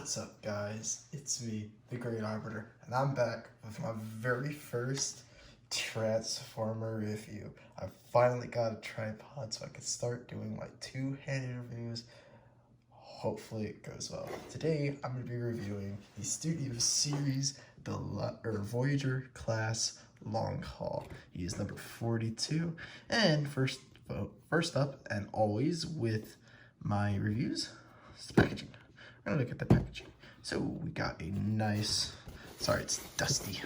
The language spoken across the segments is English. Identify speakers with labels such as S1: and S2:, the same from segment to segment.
S1: What's up, guys? It's me, the Great Arbiter, and I'm back with my very first Transformer review. I finally got a tripod so I can start doing my two-handed reviews. Hopefully it goes well. Today, I'm going to be reviewing the Studio Series, the Voyager class long haul. He is number 42, and first up, and always with my reviews, is the packaging. We're gonna look at the packaging. So we got a nice, sorry, it's dusty.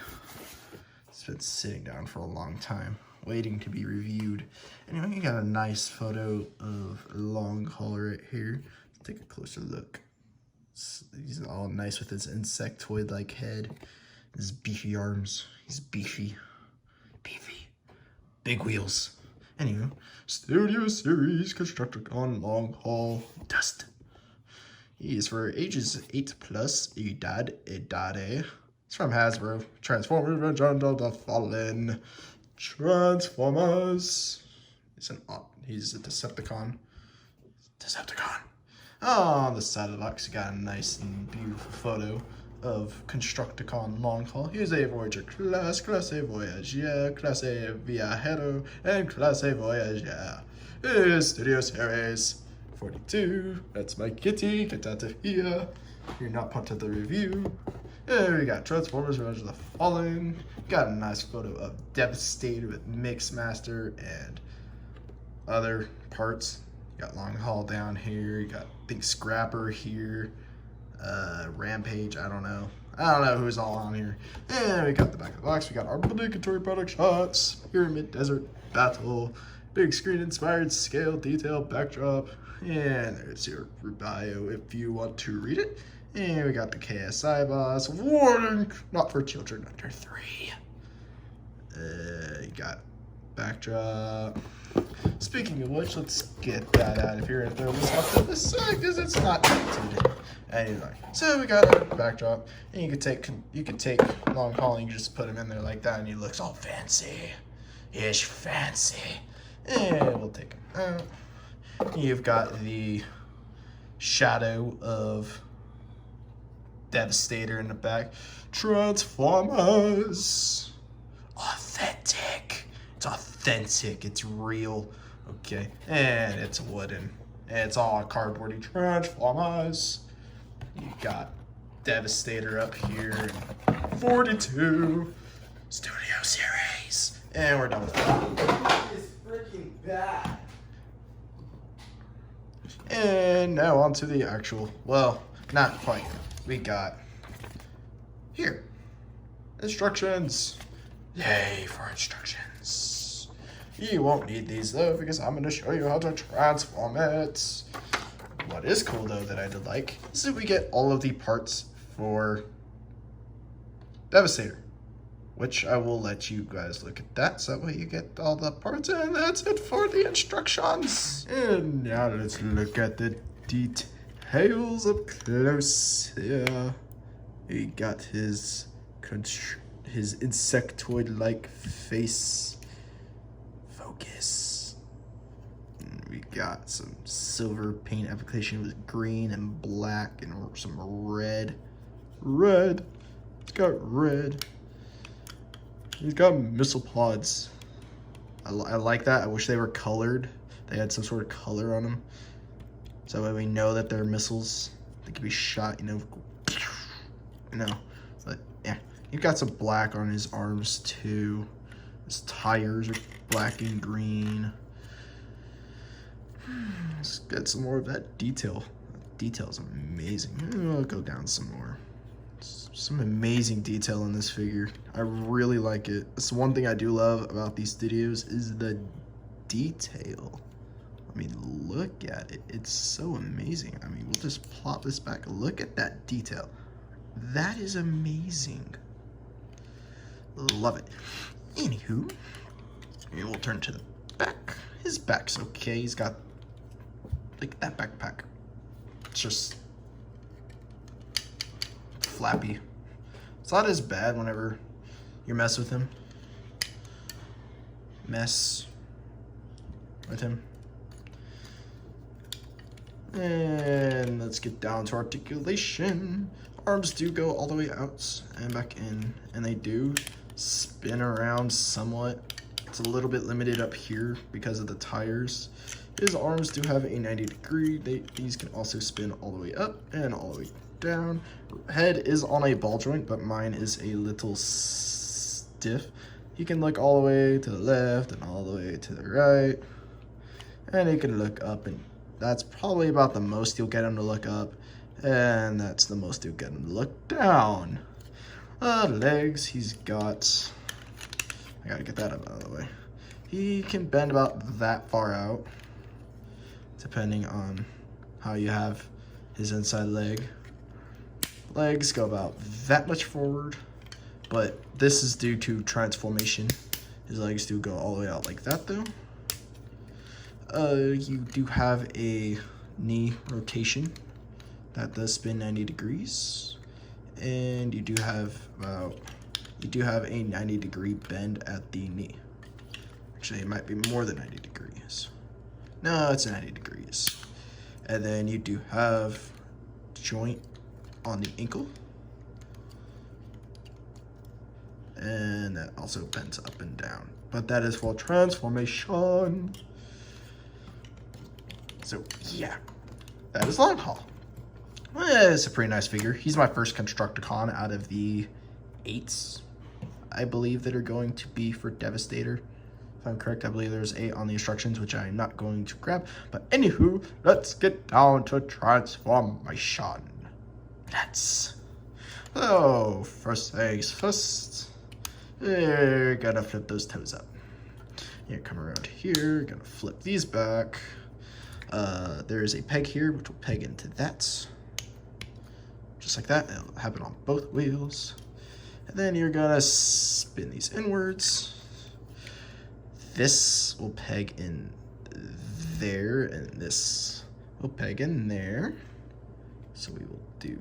S1: It's been sitting down for a long time, waiting to be reviewed. Anyway, you got a nice photo of long haul right here. Let's take a closer look. He's all nice with his insectoid-like head, his beefy arms. He's beefy. Big wheels. Anyway, Studio Series Constructicon long haul dust. He is for ages 8+, Idade. It's from Hasbro. Transformers, Revenge of the Fallen. Transformers. He's a Decepticon. Oh, on the side of the box, you got a nice and beautiful photo of Constructicon long haul. Here's a Voyager class A Voyager, class A Viajero, and class A Voyager. Here's Studio Series 42. That's my kitty. Get out of here. You're not part of the review. There we got Transformers Revenge of the Fallen. Got a nice photo of Devastator with Mixmaster and other parts. You got Long Haul down here. You got Big Scrapper here. Rampage, I don't know who's all on here. And we got the back of the box. We got our obligatory product shots. Pyramid Desert Battle. Big screen inspired scale detail backdrop. And there's your bio if you want to read it. And we got the KSI boss. Warning, not for children under 3. You got backdrop. Speaking of which, let's get that out of here and throw this off to the side because it's not today. Anyway, so we got our backdrop, and you could take long haul and you just put him in there like that, and he looks all fancy. Ish fancy. And we'll take him out. You've got the shadow of Devastator in the back. Transformers. Authentic. It's authentic. It's real. Okay. And it's wooden. And it's all cardboardy. Transformers. You got Devastator up here. 42. Studio Series. And we're done with that.
S2: It's freaking bad.
S1: And now on to the actual, well, not quite. We got here, instructions. Yay for instructions. You won't need these though, because I'm going to show you how to transform it. What is cool though that I did like is that we get all of the parts for Devastator, which I will let you guys look at that, so that way you get all the parts, and that's it for the instructions. And now let's look at the details up close. Yeah, he got his insectoid-like face. Focus. And we got some silver paint application with green and black and some red. It's got red. He's got missile pods. I like that. I wish they were colored. They had some sort of color on them. So that way we know that they're missiles. They could be shot, But yeah, you've got some black on his arms too. His tires are black and green. Let's get some more of that detail. That detail's amazing. I'll go down some more. Some amazing detail in this figure. I really like it. It's one thing I do love about these studios is the detail. I mean, look at it. It's so amazing. I mean, we'll just plop this back. Look at that detail. That is amazing. Love it. Anywho, and we'll turn to the back. His back's okay. He's got like that backpack. It's just flappy. It's not as bad whenever you mess with him. And let's get down to articulation. Arms do go all the way out and back in, and they do spin around somewhat. It's a little bit limited up here because of the tires. His arms do have a 90 degree. These can also spin all the way up and all the way down. Head is on a ball joint, but mine is a little stiff. He can look all the way to the left and all the way to the right. And he can look up, and that's probably about the most you'll get him to look up. And that's the most you'll get him to look down. Legs, he's got... I gotta get that out of the way. He can bend about that far out, depending on how you have his inside leg. Legs go about that much forward, but this is due to transformation. His legs do go all the way out like that though. You do have a knee rotation that does spin 90 degrees, and you do have a 90 degree bend at the knee. Actually, it might be more than 90 degrees. No, it's 90 degrees. And then you do have joint on the ankle. And that also bends up and down. But that is for transformation. So, yeah. That is Long Haul. It's a pretty nice figure. He's my first Constructicon out of the 8s, I believe, that are going to be for Devastator. If I'm correct, I believe there's 8 on the instructions, which I'm not going to grab. But anywho, let's get down to transformation. So, first things first, you're gonna flip those toes up. You're gonna come around here, gonna flip these back. There's a peg here, which will peg into that. Just like that, it'll happen on both wheels. And then you're gonna spin these inwards. This will peg in there, and this will peg in there. So we will do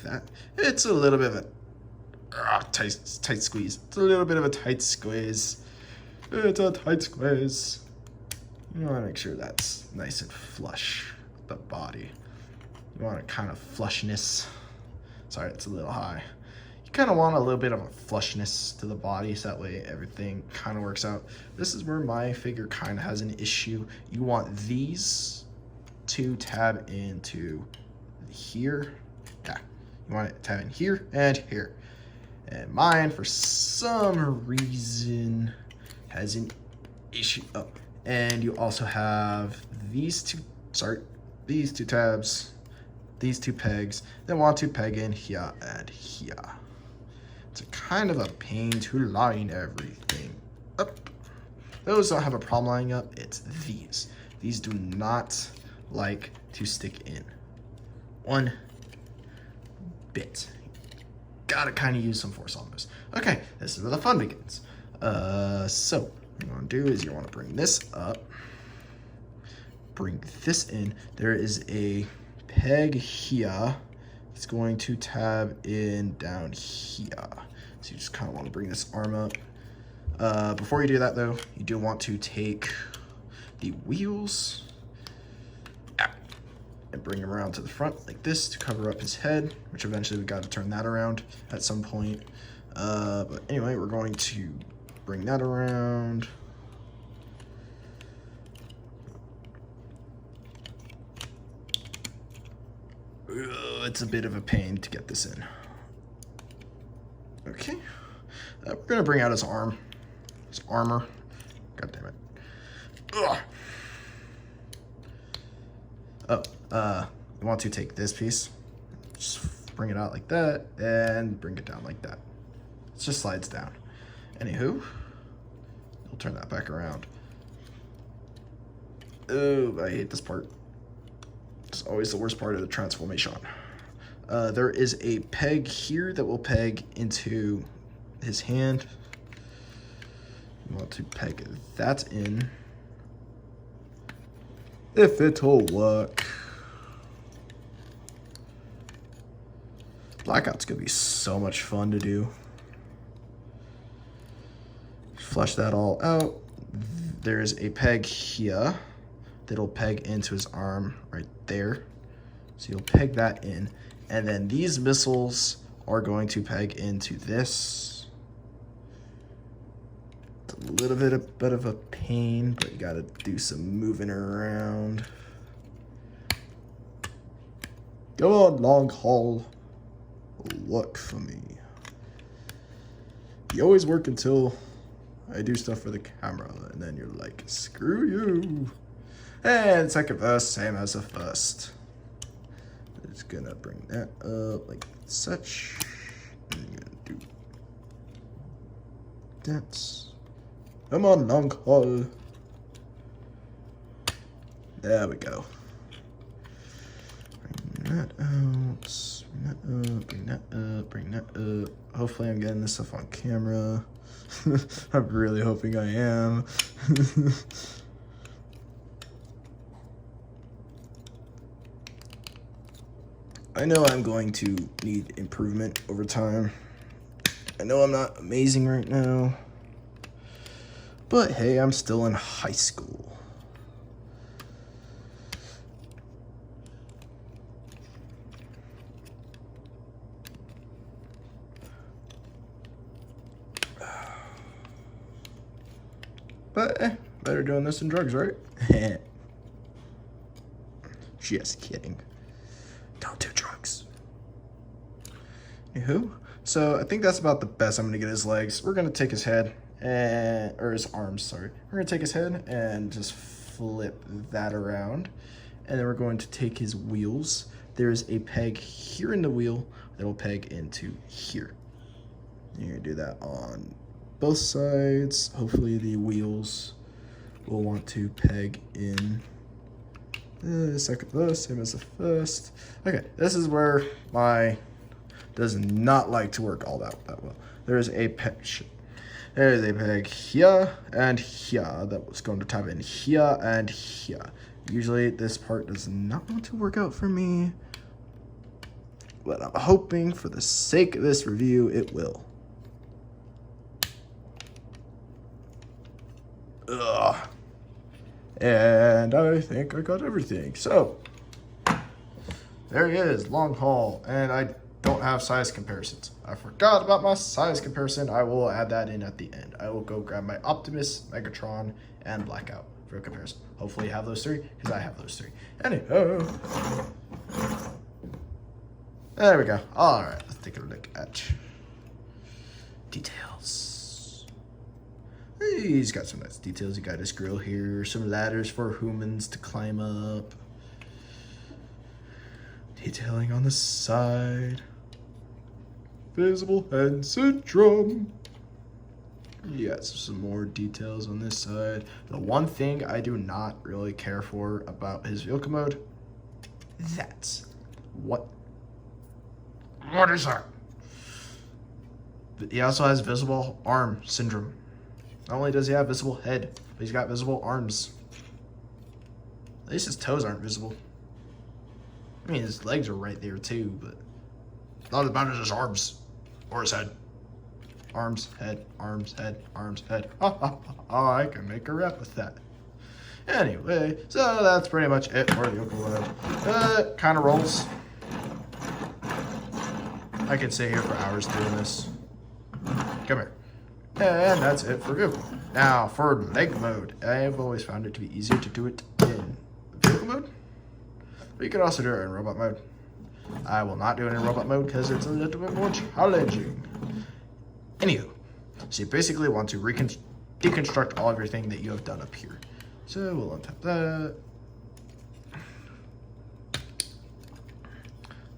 S1: that. It's a little bit of a tight squeeze. It's a little bit of a tight squeeze. It's a tight squeeze. You want to make sure that's nice and flush with the body. You want a kind of flushness. Sorry, it's a little high. You kind of want a little bit of a flushness to the body, so that way everything kind of works out. This is where my figure kind of has an issue. You want these to tab into here. Yeah, you want it to tab in here and here. And mine, for some reason, has an issue. Oh, and you also have these two tabs, these two pegs, that want to peg in here and here. It's a kind of a pain to line everything up. Those don't have a problem lining up, it's these. These do not like to stick in one bit. Gotta kind of use some force on those. Okay, this is where the fun begins. So what you want to do is you want to bring this up, bring this in. There is a peg here. It's going to tab in down here. So you just kind of want to bring this arm up. Before you do that though, you do want to take the wheels and bring him around to the front like this to cover up his head, which eventually we got to turn that around at some point. But anyway, we're going to bring that around. It's a bit of a pain to get this in. Okay, we're gonna bring out his arm, his armor. God damn it. Ugh. You want to take this piece, just bring it out like that, and bring it down like that. It just slides down. Anywho, we'll turn that back around. Oh, I hate this part. It's always the worst part of the transformation. There is a peg here that will peg into his hand. You want to peg that in, if it'll work. Blackout's gonna be so much fun to do. Flush that all out. There's a peg here that'll peg into his arm right there. So you'll peg that in. And then these missiles are going to peg into this. It's a little bit of a pain, but you gotta do some moving around. Go on, long haul. Look for me. You always work until I do stuff for the camera, and then you're like, screw you. And second verse, same as the first. Just gonna bring that up like such. And you're gonna do that. Come on, long haul. There we go. Bring that out. Bring that up. Bring that up. Hopefully I'm getting this stuff on camera. I'm really hoping I am. I know I'm going to need improvement over time. I know I'm not amazing right now. But hey, I'm still in high school. But better doing this than drugs, right? Just kidding. Don't do drugs. Anywho, so I think that's about the best I'm gonna get his legs. We're gonna take his head or his arms, sorry. We're gonna take his head and just flip that around. And then we're going to take his wheels. There's a peg here in the wheel that will peg into here. You're gonna do that on both sides. Hopefully the wheels will want to peg in the second verse, same as the first. Okay, this is where my does not like to work all that well. There's a peg. There is a peg here and here that was going to tap in here and here. Usually this part does not want to work out for me, but I'm hoping for the sake of this review it will. Ugh. And I think I got everything. So there he is, long haul, and I don't have size comparisons. I forgot about my size comparison. I will add that in at the end. I will go grab my Optimus, Megatron, and Blackout for a comparison. Hopefully you have those three, because I have those three. Anyhow, there we go. All right, let's take a look at details. He's got some nice details. He got his grill here, some ladders for humans to climb up. Detailing on the side. Visible head syndrome. Yes, some more details on this side. The one thing I do not really care for about his vehicle mode, that's what is that? But he also has visible arm syndrome. Not only does he have visible head, but he's got visible arms. At least his toes aren't visible. I mean, his legs are right there too, but not as bad as his arms or his head. Arms, head, arms, head, arms, head. Oh, I can make a rap with that. Anyway, so that's pretty much it for the Yokel. Kind of rolls. I could sit here for hours doing this. Come here. And that's it for vehicle. Now for leg mode, I have always found it to be easier to do it in vehicle mode, but you can also do it in robot mode. I will not do it in robot mode because it's a little bit more challenging. Anywho, so you basically want to deconstruct all of everything that you have done up here. So we'll untap that.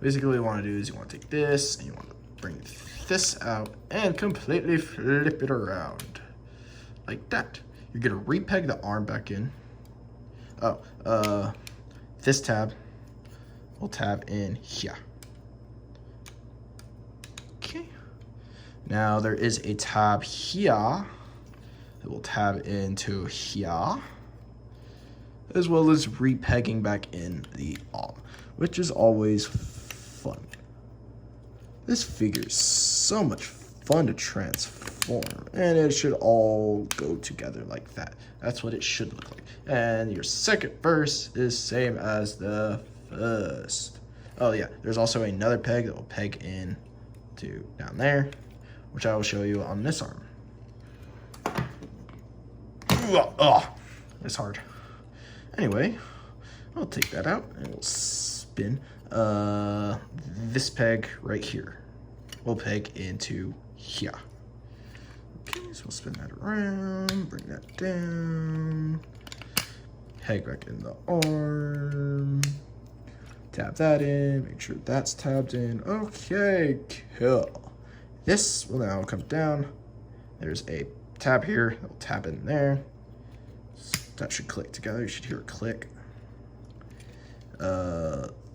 S1: Basically what you want to do is you want to take this and you want to bring this out and completely flip it around like that. You're gonna repeg the arm back in. This tab will tab in here. Okay. Now there is a tab here that will tab into here, as well as repegging back in the arm, which is always fun. This figure is so much fun to transform. And it should all go together like that. That's what it should look like. And your second verse is same as the first. Oh yeah, there's also another peg that will peg in to down there, which I will show you on this arm. Oh, it's hard. Anyway, I'll take that out and we'll spin. This peg right here will peg into here. Okay, so we'll spin that around, bring that down, peg back in the arm, tab that in, make sure that's tabbed in. Okay, cool. This will now come down. There's a tab here that will tab in there. That should click together. You should hear a click.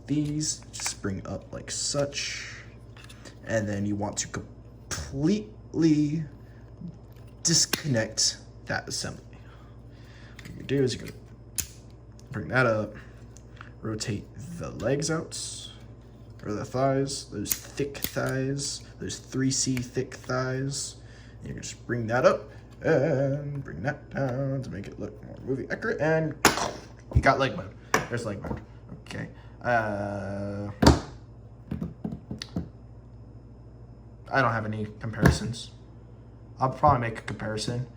S1: These just bring up like such. And then you want to completely disconnect that assembly. What you do is you're gonna bring that up, rotate the legs out, or the thighs, those thick thighs, those 3C thick thighs. And you can just bring that up and bring that down to make it look more movie accurate, and you got leg mode. There's leg mode. Okay. I don't have any comparisons. I'll probably make a comparison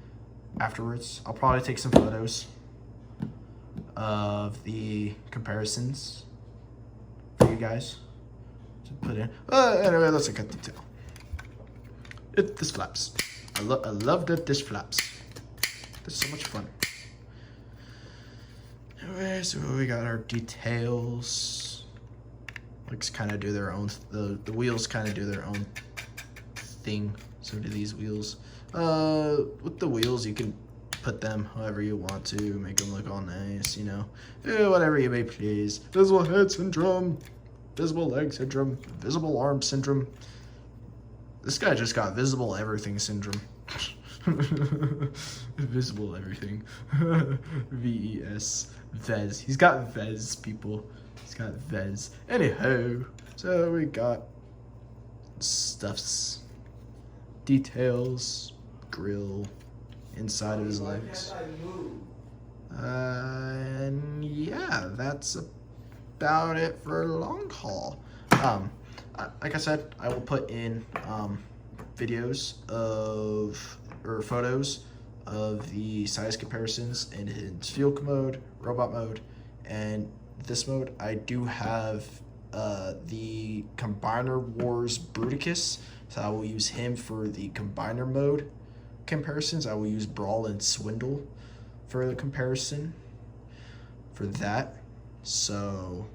S1: afterwards. I'll probably take some photos of the comparisons for you guys to put in. Anyway, let's look at detail. This flaps. I love that this flaps. This is so much fun. Anyway, so we got our details. Legs kind of do their own. The wheels kind of do their own thing. So do these wheels. With the wheels, you can put them however you want to, make them look all nice, you know. Whatever you may please. Visible head syndrome, visible leg syndrome, visible arm syndrome. This guy just got visible everything syndrome. Visible everything. VES. Vez. He's got Vez, people. He's got Vez. Anyhow, so we got stuffs, details, grill, inside of his legs. And yeah, that's about it for long haul. Like I said, I will put in videos or photos of the size comparisons in his vehicle mode, robot mode, and this mode. I do have the Combiner Wars Bruticus, so I will use him for the Combiner mode comparisons. I will use Brawl and Swindle for the comparison for that. So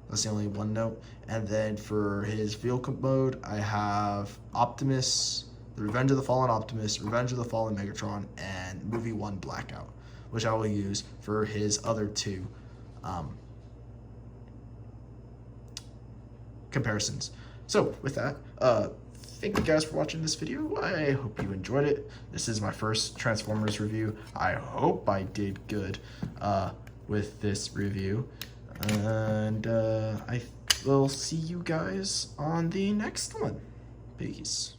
S1: that's the only one note. And then for his vehicle mode, I have Optimus, the Revenge of the Fallen Optimus, Revenge of the Fallen Megatron, and Movie 1 Blackout, which I will use for his other two comparisons. So with that, thank you guys for watching this video. I hope you enjoyed it. This is my first Transformers review. I hope I did good with this review. And I will see you guys on the next one. Peace.